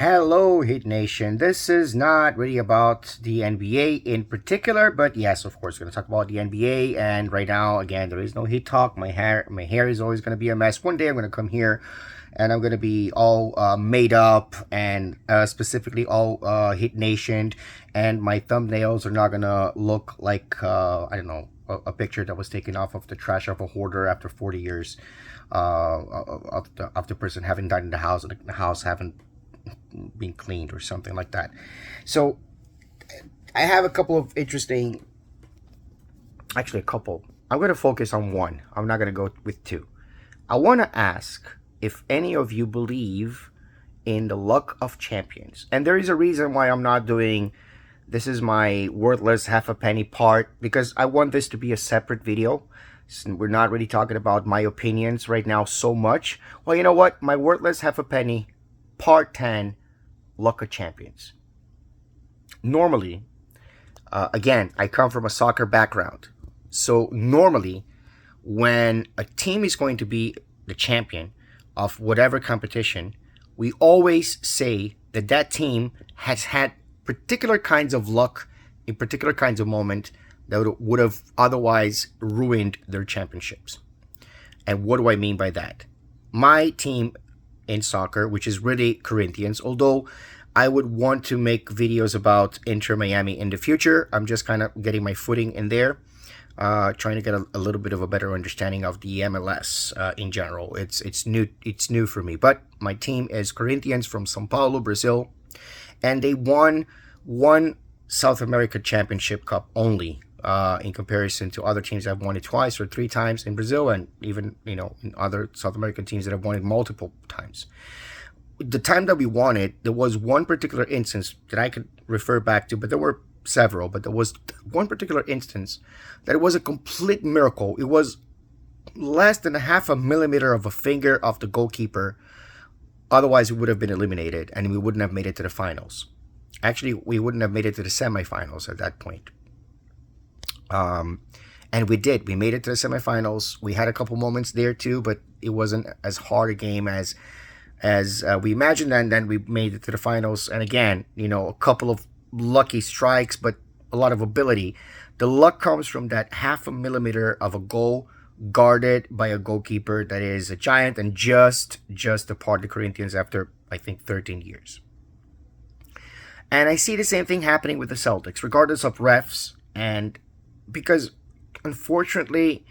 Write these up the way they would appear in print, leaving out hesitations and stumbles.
Hello, Hit Nation. This is not really about the NBA in particular, but yes, of course, we're going to talk about the NBA. And right now, again, there is no Heat talk. My hair is always going to be a mess. One day, I'm going to come here, and I'm going to be all made up and specifically all Hit Nationed, and my thumbnails are not going to look like I don't know, a picture that was taken off of the trash of a hoarder after 40 years of the person having died in the house, and the house haven't being cleaned or something like that. So I have a couple of interesting, actually a couple. I'm going to focus on one. I'm not going to go with two. I want to ask if any of you believe in the luck of champions. And there is a reason why I'm not doing this is my worthless half a penny part, because I want this to be a separate video. We're not really talking about my opinions right now so much. Well, you know what? My worthless half a penny part 10, luck of champions. Normally, again, I come from a soccer background. So normally, when a team is going to be the champion of whatever competition, we always say that that team has had particular kinds of luck in particular kinds of moment that would have otherwise ruined their championships. And what do I mean by that? My team in soccer, which is really Corinthians, although I would want to make videos about Inter Miami in the future. I'm just kind of getting my footing in there, trying to get a little bit of a better understanding of the MLS in general. It's new for me. But my team is Corinthians from São Paulo, Brazil, and they won one South America Championship Cup only, in comparison to other teams that have won it twice or three times in Brazil, and even in other South American teams that have won it multiple times. The time that we won it, there was one particular instance that I could refer back to, but there were several. But there was one particular instance that it was a complete miracle. It was less than a half a millimeter of a finger of the goalkeeper. Otherwise, we would have been eliminated, and we wouldn't have made it to the finals. Actually, we wouldn't have made it to the semifinals at that point. And we did. We made it to the semifinals. We had a couple moments there too, but it wasn't as hard a game as we imagined. And then we made it to the finals. And again, a couple of lucky strikes, but a lot of ability. The luck comes from that half a millimeter of a goal guarded by a goalkeeper that is a giant and just apart the Corinthians after, I think, 13 years. And I see the same thing happening with the Celtics, regardless of refs, and because unfortunately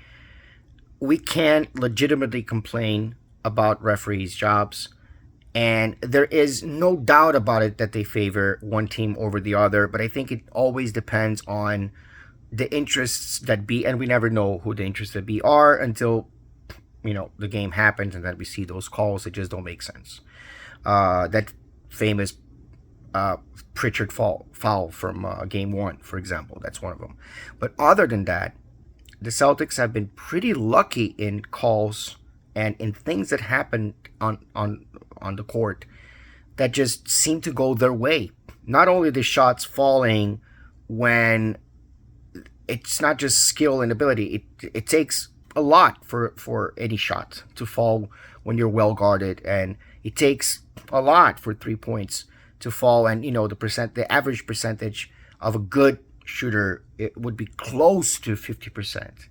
we can't legitimately complain about referees' jobs, and there is no doubt about it that they favor one team over the other, but I think it always depends on the interests that be, and we never know who the interests that be are until the game happens, and then we see those calls that just don't make sense. That famous Pritchard foul from game one, for example. That's one of them. But other than that, the Celtics have been pretty lucky in calls and in things that happen on the court that just seem to go their way. Not only the shots falling when it's not just skill and ability. It takes a lot for any shot to fall when you're well guarded, and it takes a lot for 3 points to fall, and the average percentage of a good shooter, it would be close to 50%.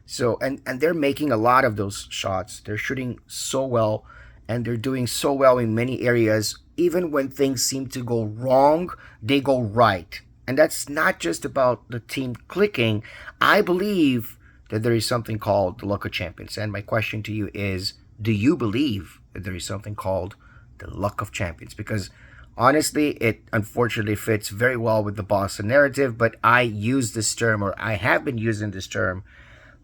So and they're making a lot of those shots. They're shooting so well, and they're doing so well in many areas. Even when things seem to go wrong, they go right. And that's not just about the team clicking. I believe that there is something called the luck of champions. And my question to you is, do you believe that there is something called the luck of champions? Because honestly, it unfortunately fits very well with the Boston narrative, but I use this term, or I have been using this term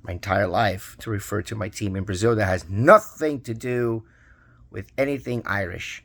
my entire life, to refer to my team in Brazil that has nothing to do with anything Irish.